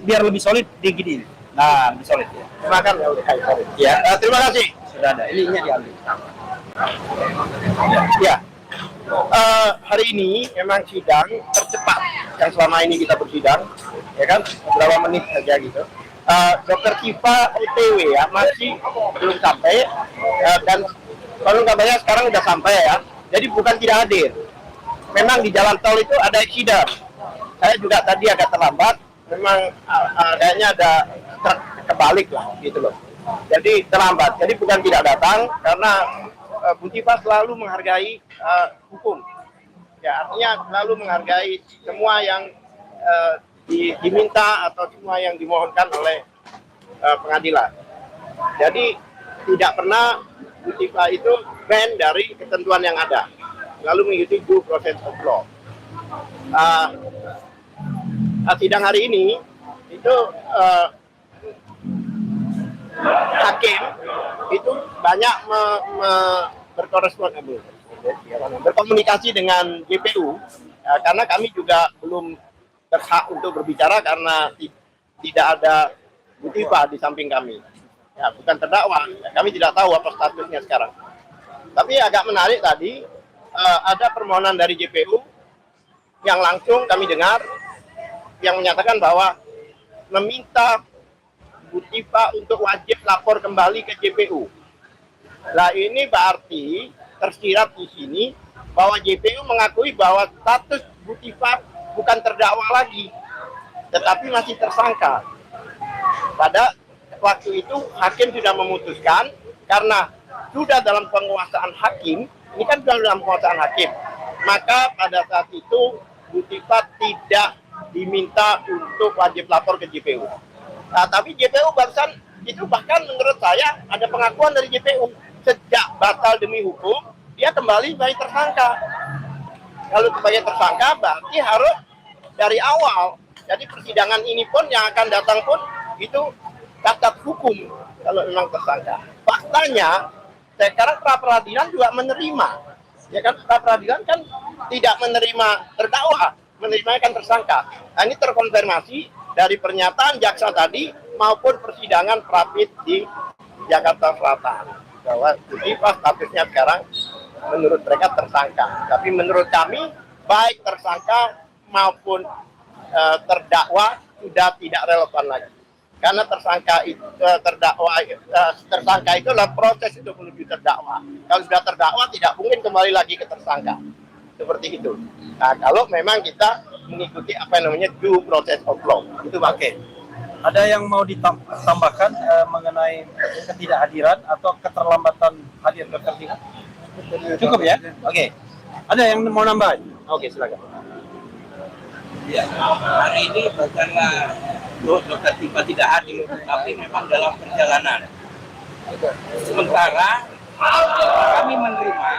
biar lebih solid di gini. Nah, lebih solid ya. Makan ya. Terima kasih. Sudah ada. Ininya diambil. Ya. Hari ini memang sidang tercepat yang selama ini kita bersidang, ya kan, beberapa menit saja gitu. Dokter Kiva OTW ya, masih belum sampai, dan kalau kabarnya sekarang udah sampai ya. Jadi bukan tidak hadir. Memang di jalan tol itu ada accident. Saya juga tadi agak terlambat. Memang kayaknya ada kebalik lah gitu loh. Jadi terlambat. Jadi bukan tidak datang karena Bu Tifa selalu menghargai hukum. Ya, artinya selalu menghargai semua yang diminta atau semua yang dimohonkan oleh pengadilan. Jadi tidak pernah Bu Tifa itu band dari ketentuan yang ada, lalu mengikuti due process of law. Sidang hari ini itu hakim itu banyak berkomunikasi dengan JPU, karena kami juga belum berhak untuk berbicara karena tidak ada Bu Tifa di samping kami. Ya, bukan terdakwa, kami tidak tahu apa statusnya sekarang. Tapi agak menarik tadi, ada permohonan dari JPU yang langsung kami dengar, yang menyatakan bahwa meminta Bu Tifa untuk wajib lapor kembali ke JPU. Nah, ini berarti tersirat di sini bahwa JPU mengakui bahwa status Bu Tifa bukan terdakwa lagi, tetapi masih tersangka. Pada waktu itu hakim sudah memutuskan, karena sudah dalam penguasaan hakim, ini kan sudah dalam penguasaan hakim, maka pada saat itu Bu Tifa tidak diminta untuk wajib lapor ke JPU. Nah, tapi JPU barusan itu, bahkan menurut saya ada pengakuan dari JPU, sejak batal demi hukum dia kembali sebagai tersangka. Kalau sebagai tersangka berarti harus dari awal. Jadi persidangan ini pun yang akan datang pun itu cacat hukum kalau memang tersangka. Faktanya sekarang pra peradilan juga menerima, ya kan, pra peradilan kan tidak menerima terdakwa, menerimanya kan tersangka. Nah, ini terkonfirmasi dari pernyataan jaksa tadi maupun persidangan Prapit di Jakarta Selatan, bahwa Bu Tifa statusnya sekarang menurut mereka tersangka. Tapi menurut kami baik tersangka maupun terdakwa sudah tidak relevan lagi. Karena tersangka itu tersangka itu adalah proses untuk menuju terdakwa. Kalau sudah terdakwa tidak mungkin kembali lagi ke tersangka. Seperti itu. Nah, kalau memang kita mengikuti apa yang namanya due process of law, itu pakai. Ada yang mau ditambahkan mengenai ketidakhadiran atau keterlambatan hadir Dokter Tifa? Cukup ya? Oke. Ada yang mau nambah? Oke, silakan. Ya, hari ini bukanlah Dokter Tifa tidak hadir, tapi memang dalam perjalanan. Sementara kami menerima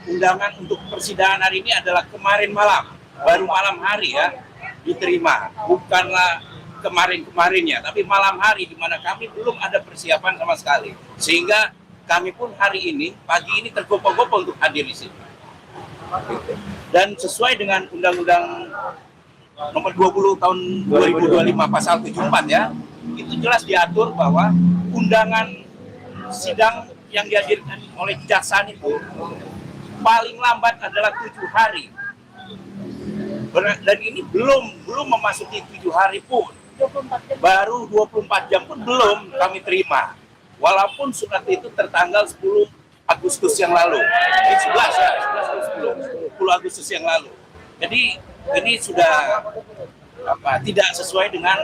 undangan untuk persidangan hari ini adalah kemarin malam, baru malam hari ya diterima, bukanlah kemarin-kemarinnya, tapi malam hari di mana kami belum ada persiapan sama sekali, sehingga kami pun hari ini pagi ini tergopoh-gopoh untuk hadir di sini. Dan sesuai dengan Undang-Undang Nomor 20 Tahun 2025 Pasal 74 ya, itu jelas diatur bahwa undangan sidang yang dihadirkan oleh kejaksaan itu paling lambat adalah 7 hari. Dan ini belum memasuki 7 hari pun. Baru 24 jam pun belum kami terima. Walaupun surat itu tertanggal 10 Agustus yang lalu. 11 ya, 10 Agustus yang lalu. Jadi ini sudah tidak sesuai dengan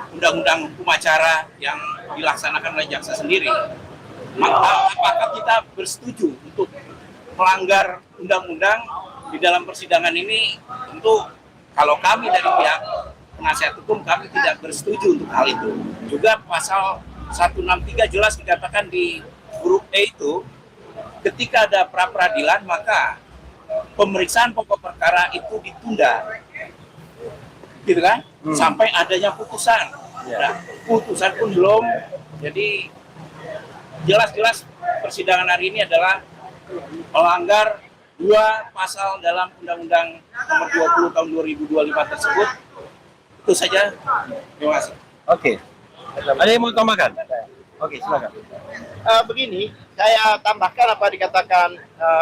undang-undang hukum acara yang dilaksanakan oleh jaksa sendiri. Maka apakah kita bersetuju untuk melanggar undang-undang di dalam persidangan ini? Tentu kalau kami dari pihak penasihat hukum kami tidak bersetuju untuk hal itu. Juga pasal 163 jelas dikatakan di huruf E itu, ketika ada pra peradilan maka pemeriksaan pokok perkara itu ditunda, gitu kan, sampai adanya putusan. Nah, putusan pun belum. Jadi jelas-jelas persidangan hari ini adalah melanggar 2 pasal dalam Undang-Undang Nomor 20 Tahun 2025 tersebut, Itu saja. Terima kasih. Oke. Ada yang mau tambahkan? Oke, silakan. Begini, saya tambahkan apa dikatakan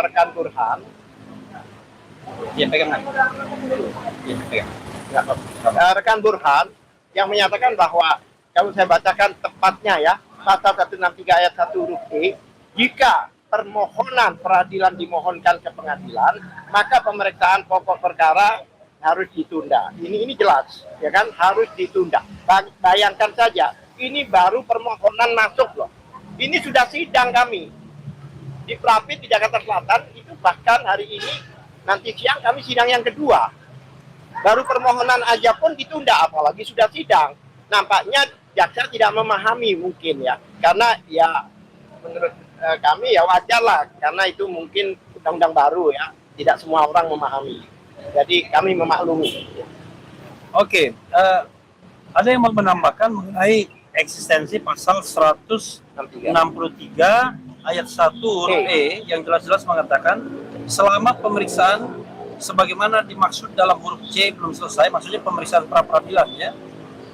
rekan Burhan. Ya, pegang lagi. Ya, pegang. Rekan Burhan yang menyatakan bahwa kalau saya bacakan tepatnya ya, pasal 163 ayat 1 huruf E, jika permohonan peradilan dimohonkan ke pengadilan, maka pemeriksaan pokok perkara harus ditunda. Ini jelas, ya kan, harus ditunda. Bayangkan saja, ini baru permohonan masuk loh. Ini sudah sidang kami di Prapit di Jakarta Selatan, itu bahkan hari ini nanti siang kami sidang yang kedua. Baru permohonan aja pun ditunda, apalagi sudah sidang. Nampaknya jaksa tidak memahami mungkin ya, karena ya menurut kami ya wajar lah, karena itu mungkin undang-undang baru ya, tidak semua orang memahami. Jadi kami memaklumi. Oke, ada yang mau menambahkan mengenai eksistensi pasal 163 ayat 1 huruf E yang jelas-jelas mengatakan selama pemeriksaan sebagaimana dimaksud dalam huruf C belum selesai, maksudnya pemeriksaan pra-peradilan ya.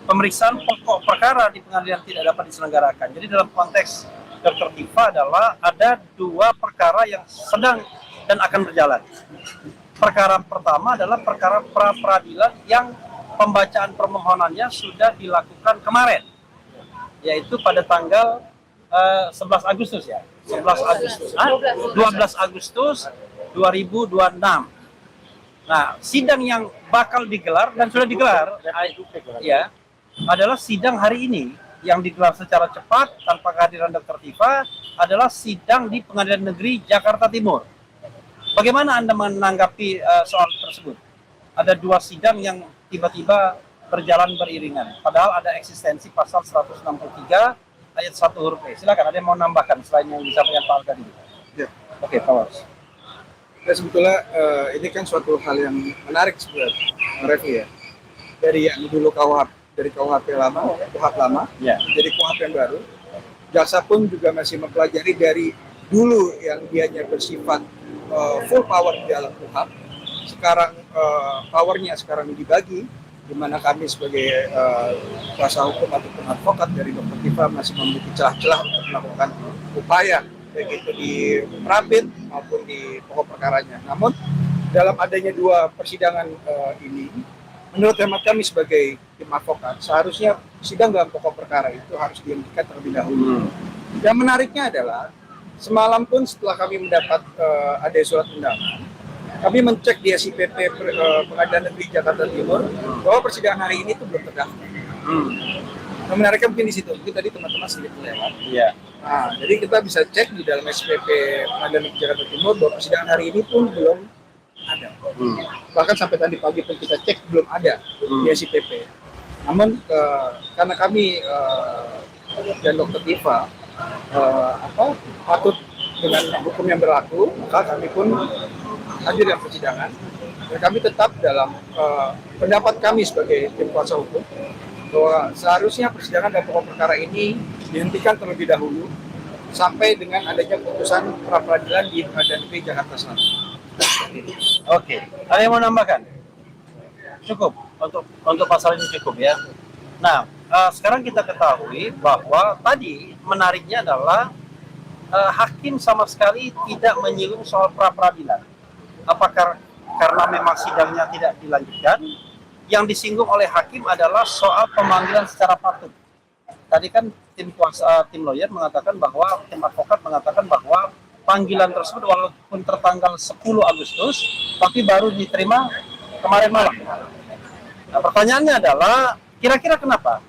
Pemeriksaan pokok perkara di pengadilan tidak dapat diselenggarakan. Jadi dalam konteks Dr. Tifa adalah ada dua perkara yang sedang dan akan berjalan. Perkara pertama adalah perkara pra-peradilan yang pembacaan permohonannya sudah dilakukan kemarin, yaitu pada tanggal 11 Agustus ya. 12 Agustus 2026. Nah, sidang yang bakal digelar dan sudah digelar ya adalah sidang hari ini yang digelar secara cepat tanpa kehadiran Dr. Tifa adalah sidang di Pengadilan Negeri Jakarta Timur. Bagaimana Anda menanggapi soal tersebut? Ada dua sidang yang tiba-tiba berjalan beriringan, padahal ada eksistensi pasal 163 ayat 1 huruf E. Silakan, ada yang mau nambahkan selain yang disampaikan Pak Al tadi? Ya. Oke, Pak Wars. Ya, sebetulnya ini kan suatu hal yang menarik sebenarnya, Revi ya. Dari yang dulu dari KUHP lama, KUHP lama, Ya. jadi KUHP yang baru. Jaksa pun juga masih mempelajari dari dulu yang dianya bersifat full power di dalam KUHP. Sekarang powernya sekarang dibagi, di mana kami sebagai kuasa hukum ataupun advokat dari Dr. Tifa masih memiliki celah-celah untuk melakukan upaya baik itu di Prapit maupun di pokok perkaranya. Namun dalam adanya dua persidangan ini, menurut hemat kami sebagai tim advokat, seharusnya sidang dalam pokok perkara itu harus dihentikan terlebih dahulu. Yang menariknya adalah semalam pun setelah kami mendapat ada surat undangan, kami mencek di SIPP Pengadilan Negeri Jakarta Timur bahwa persidangan hari ini itu belum terdaftar. Yang menariknya mungkin di situ, mungkin tadi teman-teman sedikit lewat. Iya. Nah, jadi kita bisa cek di dalam SPP Pengadilan Negeri Jakarta Timur bahwa persidangan hari ini pun belum ada. Bahkan sampai tadi pagi pun kita cek belum ada di SIPP. Namun karena kami dan Dr. Tifa patut dengan hukum yang berlaku, maka kami pun hadir dalam persidangan. Dan kami tetap dalam pendapat kami sebagai tim kuasa hukum bahwa seharusnya persidangan dalam pokok perkara ini dihentikan terlebih dahulu sampai dengan adanya putusan pra-peradilan di Pengadilan Negeri Jakarta Selatan. Oke, ada yang mau nambahkan? Cukup untuk pasal ini cukup ya. Nah, sekarang kita ketahui bahwa tadi menariknya adalah hakim sama sekali tidak menyinggung soal pra-peradilan. Apakah karena memang sidangnya tidak dilanjutkan? Yang disinggung oleh hakim adalah soal pemanggilan secara patut. Tadi kan tim lawyer mengatakan bahwa, tim advokat mengatakan bahwa panggilan tersebut walaupun tertanggal 10 Agustus, tapi baru diterima kemarin malam. Nah, pertanyaannya adalah, kira-kira kenapa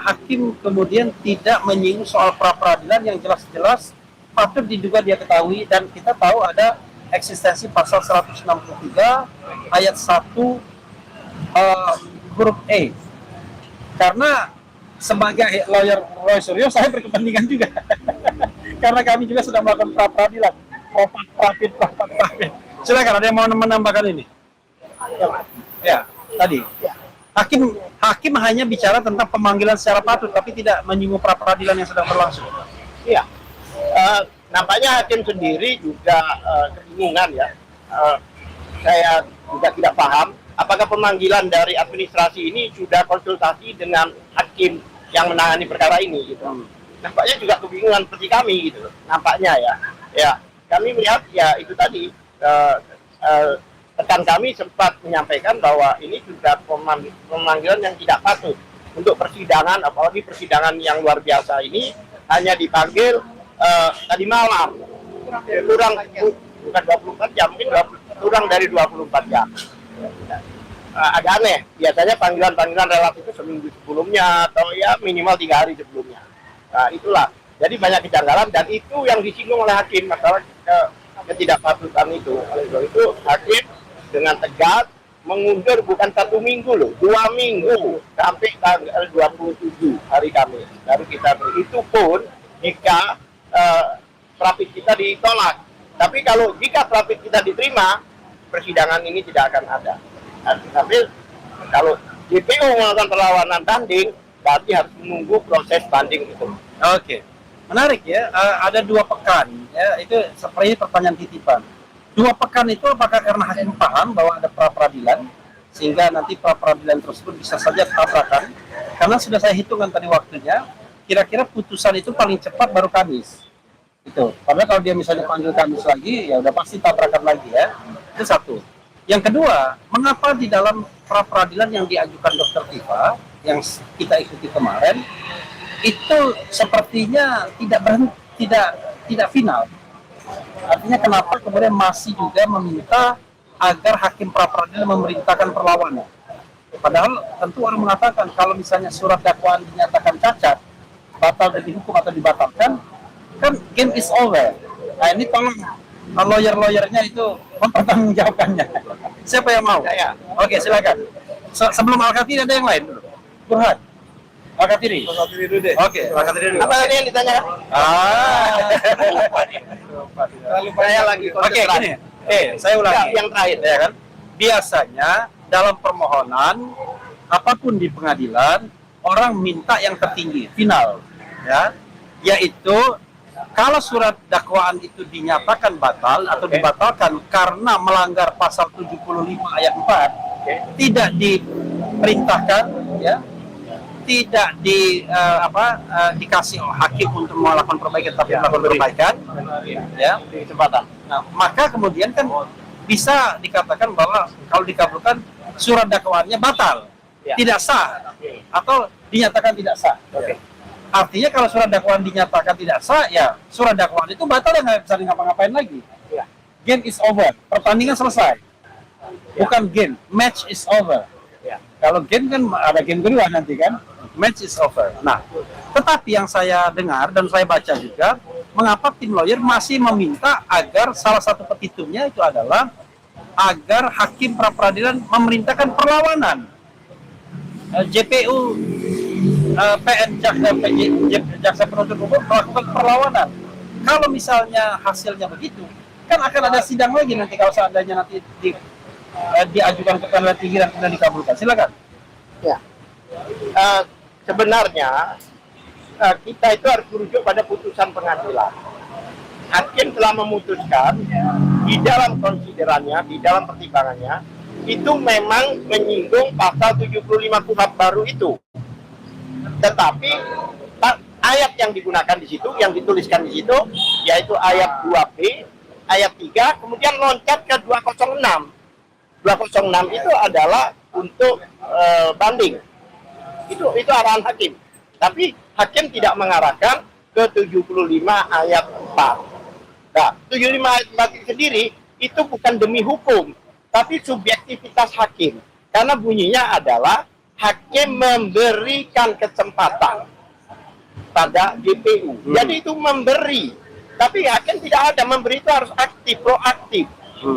hakim kemudian tidak menyinggung soal pra-peradilan yang jelas-jelas patut diduga dia ketahui, dan kita tahu ada eksistensi pasal 163 ayat 1 huruf E. Karena sebagai lawyer Roy Suryo, saya berkepentingan juga. Karena kami juga sudah melakukan pra-peradilan. Prapit. Silakan, ada yang mau menambahkan ini? Ya, tadi. Hakim hanya bicara tentang pemanggilan secara patut, tapi tidak menyinggung pra-peradilan yang sedang berlangsung. Iya. Nampaknya hakim sendiri juga kebingungan ya. Saya juga tidak paham apakah pemanggilan dari administrasi ini sudah konsultasi dengan hakim yang menangani perkara ini gitu. Nampaknya juga kebingungan seperti kami gitu, nampaknya ya. Ya, kami melihat ya itu tadi rekan kami sempat menyampaikan bahwa ini juga pemanggilan yang tidak patut untuk persidangan, apalagi persidangan yang luar biasa ini hanya dipanggil tadi malam, kurang bukan 24 jam, mungkin kurang dari 24 jam. Agak aneh, biasanya panggilan-panggilan relatif itu seminggu sebelumnya atau ya minimal 3 hari sebelumnya. Nah, itulah, jadi banyak kejanggalan dan itu yang disinggung oleh hakim, masalah ketidakpatutan itu. Oleh sebab itu hakim dengan tegas mengundur bukan 1 minggu loh, 2 minggu sampai tanggal 27 hari Kamis. Baru kita beri, itu pun jika prapit kita ditolak. Tapi kalau jika prapit kita diterima, persidangan ini tidak akan ada. Tapi kalau JPU melakukan perlawanan banding, berarti harus menunggu proses banding itu. Oke, menarik ya. Ada 2 pekan, ya itu seperti pertanyaan titipan. 2 pekan itu apakah karena hakim paham bahwa ada pra peradilan sehingga nanti pra peradilan tersebut bisa saja tabrakan? Karena sudah saya hitungkan tadi waktunya, kira-kira putusan itu paling cepat baru Kamis. Itu. Padahal kalau dia misalnya panggil Kamis lagi, ya udah pasti tabrakan lagi ya. Itu satu. Yang kedua, mengapa di dalam pra peradilan yang diajukan Dr. Tifa yang kita ikuti kemarin itu sepertinya tidak final. Artinya kenapa kemudian masih juga meminta agar hakim pra peradilan memerintahkan perlawanan. Padahal tentu orang mengatakan kalau misalnya surat dakwaan dinyatakan cacat, batal demi hukum atau dibatalkan, kan game is over. Nah ini tolong lawyer-lawyernya itu mempertanggungjawabkannya. Siapa yang mau? Saya. Oke, silakan. Sebelum Al-Katiri ada yang lain dulu. Burhan. Al-Katiri. Oke, Al-Katiri dulu. Apa tadi yang ditanyakan? Saya lagi Oke, gini. Saya ulangi. Yang terakhir Ya kan? Biasanya dalam permohonan apapun di pengadilan orang minta yang tertinggi, final, ya. Yaitu kalau surat dakwaan itu dinyatakan batal atau dibatalkan karena melanggar pasal 75 ayat 4, tidak diperintahkan, ya, tidak dikasih hakim untuk melakukan perbaikan, tapi melakukan perbaikan, ya, di kesempatan. Nah, maka kemudian kan bisa dikatakan bahwa kalau dikabulkan surat dakwaannya batal, tidak sah, atau dinyatakan tidak sah. Artinya kalau surat dakwaan dinyatakan tidak sah, ya surat dakwaan itu batal dan nggak bisa ngapa-ngapain lagi. Game is over, pertandingan selesai. Bukan game, match is over. Kalau game kan ada game kedua nanti kan, match is over. Nah, tetapi yang saya dengar dan saya baca juga, mengapa tim lawyer masih meminta agar salah satu petitumnya itu adalah agar hakim pra peradilan memerintahkan perlawanan. JPU PN jaksa penuntut umum melakukan perlawanan. Kalau misalnya hasilnya begitu, kan akan ada sidang lagi nanti kalau seandainya nanti diajukan ke pengadilan tinggi dan kemudian dikabulkan. Silakan. Ya. Sebenarnya kita itu harus merujuk pada putusan pengadilan. Hakim telah memutuskan di dalam konsiderannya, di dalam pertimbangannya, itu memang menyinggung pasal 75 KUHP baru itu. Tetapi ayat yang digunakan di situ, yang dituliskan di situ, yaitu ayat 2B, ayat 3, kemudian loncat ke 206. 206 itu adalah untuk banding. Itu arahan hakim. Tapi hakim tidak mengarahkan ke 75 ayat 4. Nah, 75 ayat 4 sendiri itu bukan demi hukum, tapi subjektivitas hakim. Karena bunyinya adalah hakim memberikan kesempatan pada JPU. Jadi itu memberi. Tapi hakim tidak ada memberi, itu harus aktif, proaktif.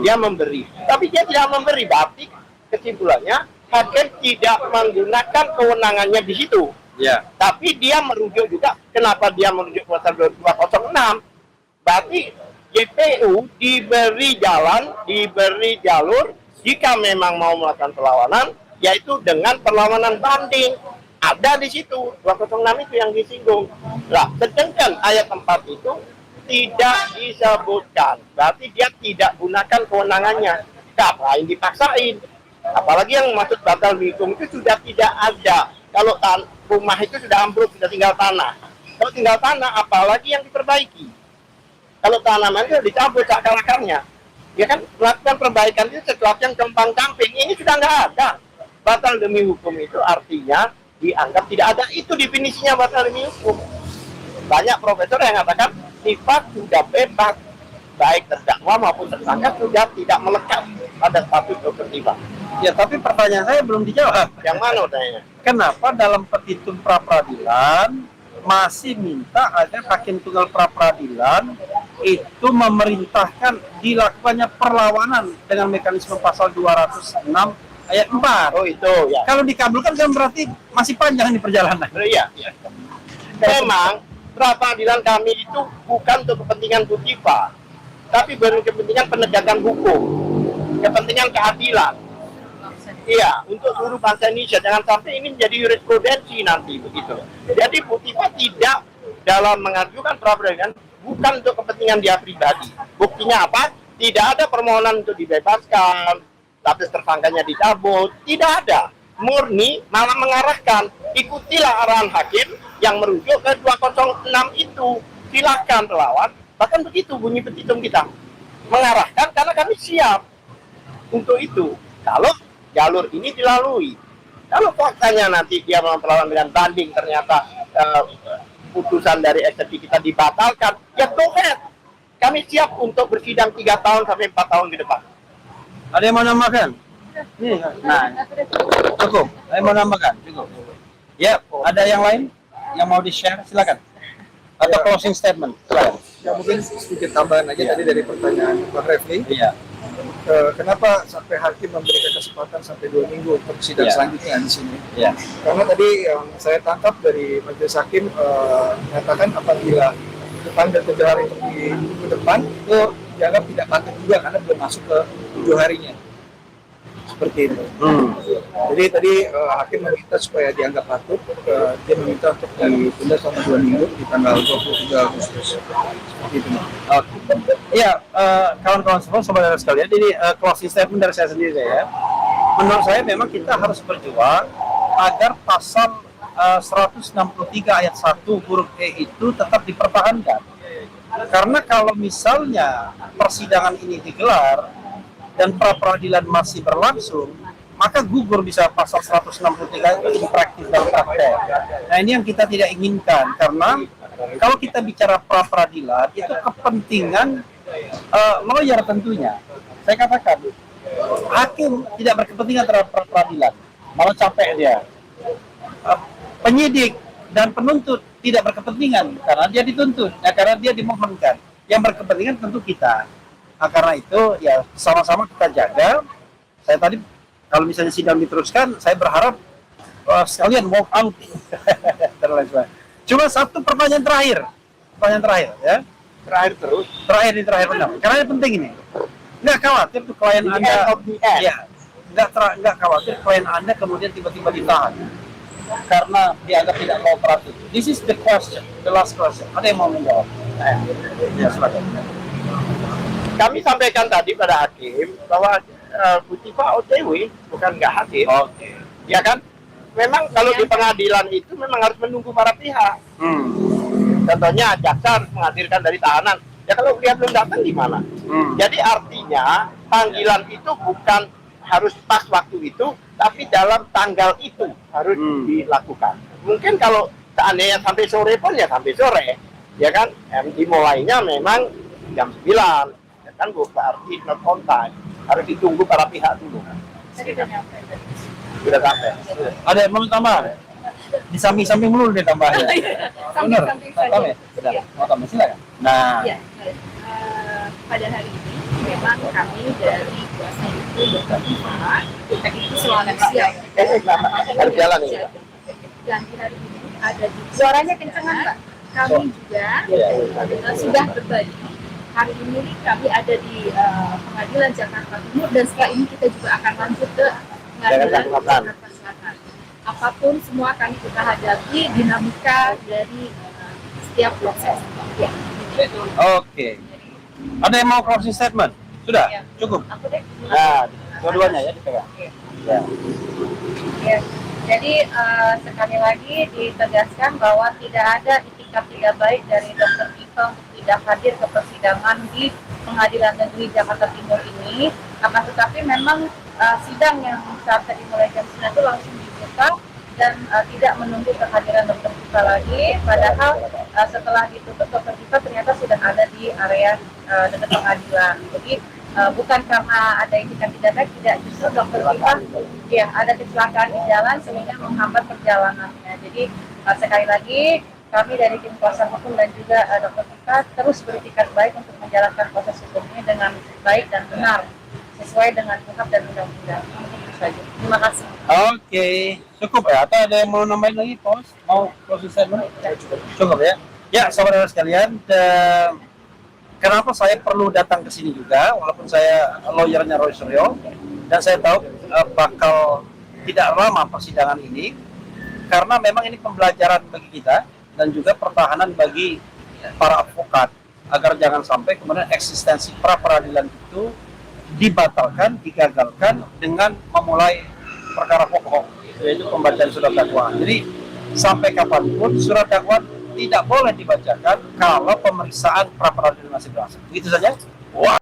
Dia memberi. Tapi dia tidak memberi, berarti kesimpulannya hakim tidak menggunakan kewenangannya di situ. Ya. Tapi dia merujuk juga, kenapa dia merujuk pasal 206? Berarti JPU diberi jalan, diberi jalur jika memang mau melakukan perlawanan, yaitu dengan perlawanan banding. Ada di situ 206 itu yang disinggung. Nah, sedangkan ayat 4 itu tidak disebutkan. Berarti dia tidak gunakan kewenangannya. Ngapain dipaksain? Apalagi yang maksud batal demi hukum itu sudah tidak ada. Kalau rumah itu sudah ambruk, sudah tinggal tanah. Kalau tinggal tanah, apalagi yang diperbaiki. Kalau tanaman itu dicabut akar-akarnya. Ya kan, melakukan perbaikan itu sesuatu yang compang-camping. Ini sudah nggak ada. Batal demi hukum itu artinya dianggap tidak ada. Itu definisinya batal demi hukum. Banyak profesor yang mengatakan sifat sudah bebas, baik terdakwa maupun tersangka sudah tidak melekat pada status dokter tiba. Ya, tapi pertanyaan saya belum dijawab. Yang mana tanya? Kenapa dalam petitum pra peradilan masih minta agar hakim tunggal pra peradilan itu memerintahkan dilakukannya perlawanan dengan mekanisme pasal 206 ayat 4. Oh itu ya. Kalau dikabulkan kan berarti masih panjang ini perjalanan. Iya. Memang pra peradilan kami itu bukan untuk kepentingan Budiva, tapi berkepentingan penegakan hukum, kepentingan keadilan. Iya, untuk seluruh bangsa Indonesia. Jangan sampai ini menjadi jurisprudensi nanti begitu. Jadi Budiva tidak dalam mengajukan pra peradilan bukan untuk kepentingan dia pribadi. Buktinya apa? Tidak ada permohonan untuk dibebaskan, status tersangkanya dicabut, tidak ada. Murni malah mengarahkan, ikutilah arahan hakim yang merujuk ke 206 itu. Silakan relawan. Bahkan begitu bunyi petitum kita. Mengarahkan karena kami siap untuk itu. Kalau jalur ini dilalui. Kalau faktanya nanti dia melawan dengan banding ternyata putusan dari eksepsi kita dibatalkan, ya go ahead. Kami siap untuk bersidang 3 tahun sampai 4 tahun ke depan. Ada yang mau nambahkan? Nah, cukup. Ada yang mau nambahkan? Cukup. Ya, ada yang lain yang mau di-share? Silakan. Atau closing statement? Silakan. Ya mungkin sedikit tambahan aja tadi dari pertanyaan Bang Refli. Iya. Kenapa sampai hakim memberikan kesempatan sampai 2 minggu untuk sidang selanjutnya di sini? Iya. Karena tadi yang saya tangkap dari majelis hakim mengatakan apabila dipanggil 7 hari untuk di minggu depan itu dianggap tidak patut juga karena belum masuk ke 7 harinya. Seperti itu. Jadi tadi hakim meminta supaya dianggap patut, dia meminta untuk ditunda selama 2 minggu di tanggal 23 Agustus. Seperti itu. Iya, kawan-kawan semua, saudara sekalian, ini closing statement dari saya sendiri ya. Menurut saya memang kita harus berjuang agar pasal 163 ayat 1 huruf E itu tetap dipertahankan. Karena kalau misalnya persidangan ini digelar dan pra peradilan masih berlangsung, maka gugur bisa pasal 163 itu praktis dalam praktek. Nah ini yang kita tidak inginkan, karena kalau kita bicara pra peradilan itu kepentingan lawyer tentunya. Saya katakan hakim tidak berkepentingan terhadap pra peradilan, malah capek dia. Penyidik dan penuntut tidak berkepentingan karena dia dituntut, karena dia dimohonkan. Yang berkepentingan tentu kita. Nah, karena itu ya sama-sama kita jaga. Saya tadi kalau misalnya sidang diteruskan, saya berharap sekalian walk out. Cuma satu pertanyaan terakhir ya. Terakhir terus. Terakhir benar. Karena ini penting ini. Nggak khawatir tuh klien Anda. Ya, nggak khawatir klien Anda kemudian tiba-tiba ditahan karena dianggap tidak kooperatif. This is the question, the last question. Ada yang mau menjawab? Ya silakan. Kami sampaikan tadi pada hakim bahwa Budiva OTW bukan nggak hadir. Oke. Ya kan? Memang kalau di pengadilan itu memang harus menunggu para pihak. Contohnya jaksa harus menghadirkan dari tahanan. Ya kalau dia belum datang gimana? Jadi artinya panggilan itu bukan harus pas waktu itu, tapi dalam tanggal itu harus dilakukan. Mungkin kalau seandainya sampai sore pun ya sampai sore. Ya kan? Dimulainya memang jam 9. Kan berarti not on time, harus ditunggu para pihak dulu. Sudah sampai. Ada yang mau tambah? Di samping-samping mulu dia tambahnya. Benar. Samping-samping saja. Sudah. Mau tambah silakan. Nah. Ya, pada hari ini memang kami dari kuasa itu Budiva itu selalu siap. Harus jalan ya. Dan di hari ini ada di suaranya kencengan Pak. Kami juga sudah berbagi. Hari ini kami ada di Pengadilan Jakarta Timur dan setelah ini kita juga akan lanjut ke Pengadilan Jakarta Selatan. Apapun semua akan kita hadapi dinamika dari setiap proses. Ya. Oke. Ada yang mau closing statement? Sudah? Ya. Cukup? Aku deh. Nah, dua-duanya ya dipegang. Oke. Ya. Ya. Jadi sekali lagi ditegaskan bahwa tidak ada itikat tidak baik dari Dr. Ika untuk tidak hadir ke persidangan di Pengadilan Negeri Jakarta Timur ini. Akan tetapi memang sidang yang saat tadi mulai jam 9 itu langsung dibuka dan tidak menunggu kehadiran Dr. Ika lagi. Padahal setelah ditutup Dr. Ika ternyata sudah ada di area dekat pengadilan. Jadi bukan karena ada itikat tidak baik, tidak, justru Dr. Ika ya ada kecelakaan di jalan sehingga menghambat perjalanannya. Jadi sekali lagi kami dari tim kuasa hukum dan juga Dr. Ika terus beritikat baik untuk menjalankan proses hukumnya dengan baik dan benar sesuai dengan KUHP dan undang-undang. Itu saja. Terima kasih. Oke, cukup ya. Atau ada yang mau nambahin lagi, Pos? Mau closing statement? Cukup ya. Ya, saudara sekalian, kenapa saya perlu datang ke sini juga, walaupun saya lawyernya Roy Suryo, dan saya tahu bakal tidak lama persidangan ini, karena memang ini pembelajaran bagi kita dan juga pertahanan bagi para advokat agar jangan sampai kemudian eksistensi pra peradilan itu dibatalkan, digagalkan dengan memulai perkara pokok, yaitu pembacaan surat dakwaan. Jadi sampai kapanpun surat dakwaan tidak boleh dibacakan kalau pemeriksaan pra peradilan masih berlangsung. Begitu saja. Wah.